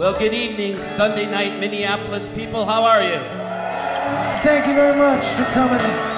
Well, good evening, Sunday night Minneapolis people. How are you? Thank you very much for coming.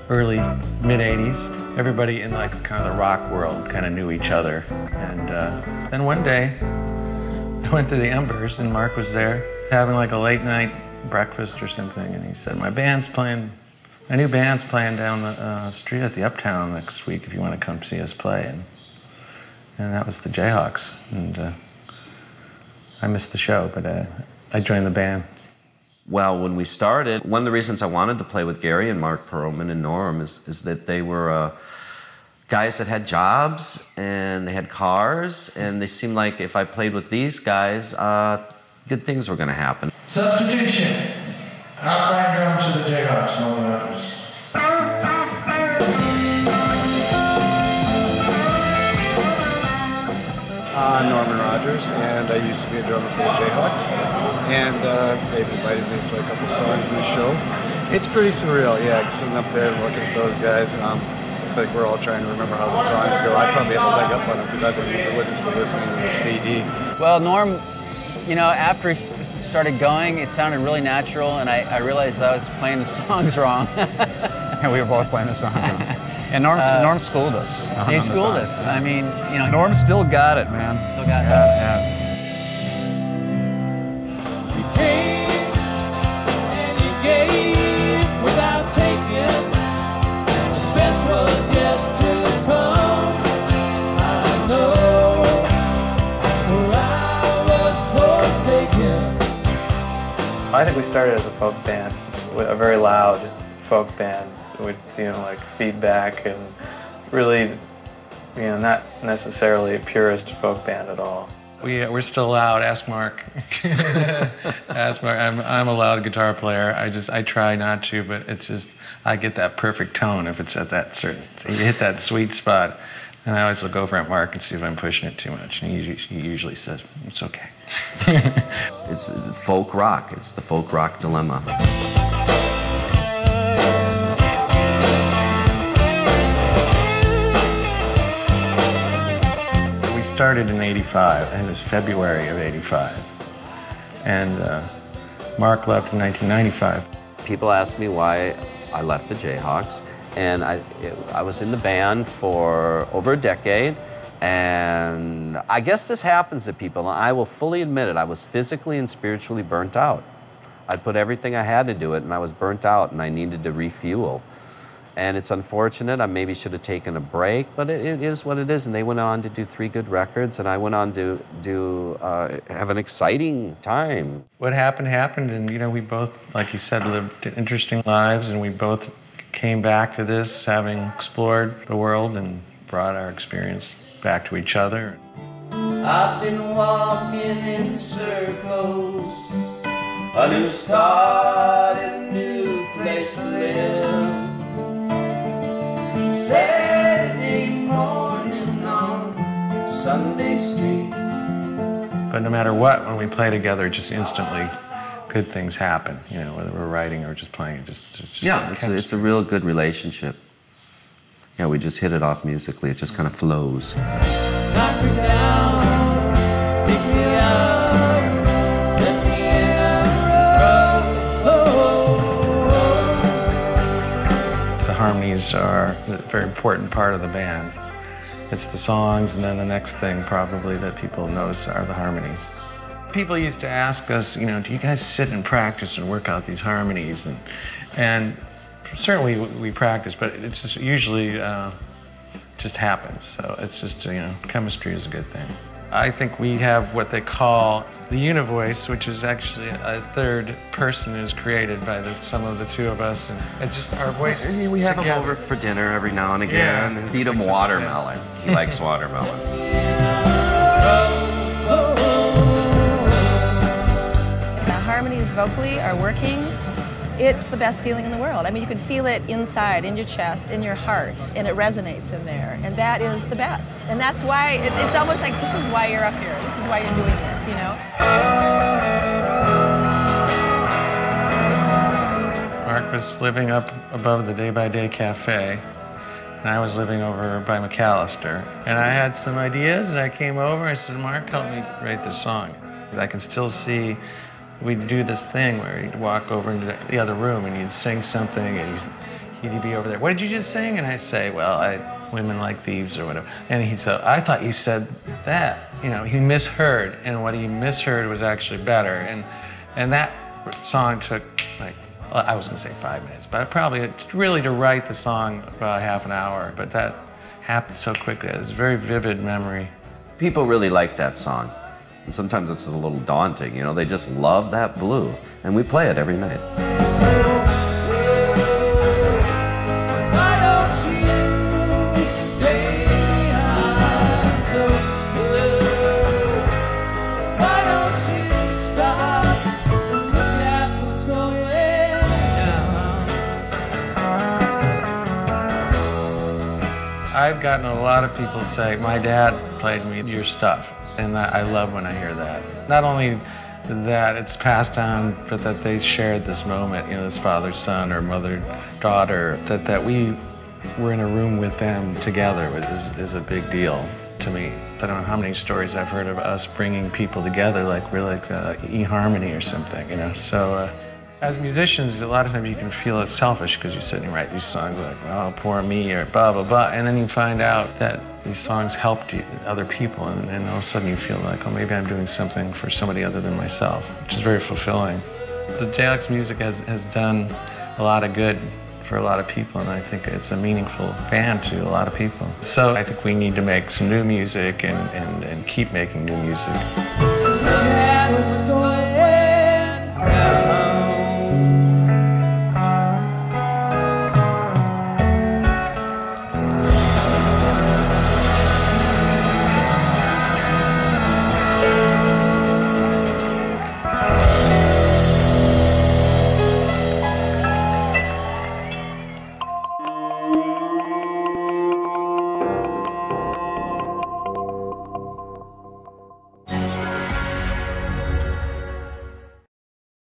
Early, mid-'80s, everybody in like kind of the rock world kind of knew each other. And then one day, I went to the Embers and Marc was there having like a late night breakfast or something, and he said, my new band's playing down the street at the Uptown next week if you want to come see us play. And that was the Jayhawks. And I missed the show, but I joined the band. Well, when we started, one of the reasons I wanted to play with Gary and Marc Perlman and Norm is that they were guys that had jobs and they had cars, and they seemed like if I played with these guys, good things were going to happen. Substitution. Not playing drums for the Jayhawks, Norman Rogers. I'm Norman Rogers, and I used to be a drummer for the Jayhawks, and they've invited me to play a couple songs in the show. It's pretty surreal, yeah, sitting up there and looking at those guys. It's like we're all trying to remember how the songs go. I probably have a leg up on them because I've been religiously listening to the CD. Well, Norm, you know, after he started going, it sounded really natural, and I realized I was playing the songs wrong. And we were both playing the songs wrong. And Norm schooled us. He schooled us. I mean, you know. Norm still got it, man. Still got it. Yeah. You came and you gave without taking. The best was yet to come. I know where I was forsaken. I think we started as a folk band, a very loud folk band with, you know, like feedback and really, you know, not necessarily a purist folk band at all. We're still loud. Ask Mark. Ask Mark. I'm a loud guitar player. I try not to, but it's just I get that perfect tone if it's at that certain. You hit that sweet spot, and I always look over at Mark and see if I'm pushing it too much, and he usually says it's okay. It's folk rock. It's the folk rock dilemma. We started in '85, and it was February of '85, and Mark left in 1995. People ask me why I left the Jayhawks, and I was in the band for over a decade, and I guess this happens to people. I will fully admit it. I was physically and spiritually burnt out. I put everything I had to do it, and I was burnt out, and I needed to refuel. And it's unfortunate. I maybe should have taken a break, but it is what it is. And they went on to do 3 good records, and I went on to have an exciting time. What happened, and we both, like you said, lived interesting lives, and we both came back to this having explored the world and brought our experience back to each other. I've been walking in circles, a new start, a new place to live. Saturday morning on Sunday Street. But no matter what, when we play together, just instantly good things happen. Whether we're writing or just playing, just yeah, it's a real good relationship. Yeah, we just hit it off musically. It just kind of flows. Knock me down, pick me up, set me in a row. The harmonies are a very important part of the band. It's the songs, and then the next thing probably that people notice are the harmonies. People used to ask us, do you guys sit and practice and work out these harmonies? And certainly we practice, but it's just usually just happens. So it's just, chemistry is a good thing. I think we have what they call the univoice, which is actually a third person who's created by the sum of the two of us, and it's just our voice. We have together. him over for dinner every now and again, and feed him watermelon. He likes watermelon. If the harmonies vocally are working, it's the best feeling in the world. I mean, you can feel it inside, in your chest, in your heart, and it resonates in there. And that is the best. And that's why, it's almost like this is why you're up here. This is why you're doing this, Mark was living up above the Day by Day Cafe, and I was living over by McAllister. And I had some ideas, and I came over, I said, Mark, help me write this song. I can still see we'd do this thing where he'd walk over into the other room and he'd sing something and he'd be over there. What did you just sing? And I'd say, well, Women Like Thieves or whatever. And he'd say, I thought you said that. He misheard, and what he misheard was actually better. And that song took I was gonna say 5 minutes, but probably really to write the song about half an hour, but that happened so quickly. It's a very vivid memory. People really like that song. And sometimes it's a little daunting, they just love that blue. And we play it every night. Why don't you stay high so good? Why don't you stop and look at what's going down? I've gotten a lot of people to say, my dad played me your stuff. And I love when I hear that. Not only that it's passed on, but that they shared this moment, this father-son or mother-daughter, that we were in a room with them together is a big deal to me. I don't know how many stories I've heard of us bringing people together, like we're like eHarmony or something, So as musicians, a lot of times you can feel it's selfish because you sit and write these songs like, oh, poor me, or blah, blah, blah. And then you find out that these songs helped other people, and all of a sudden you feel like, oh, maybe I'm doing something for somebody other than myself, which is very fulfilling. The Jayhawks music has done a lot of good for a lot of people, and I think it's a meaningful band to a lot of people. So I think we need to make some new music and keep making new music. Look at what's going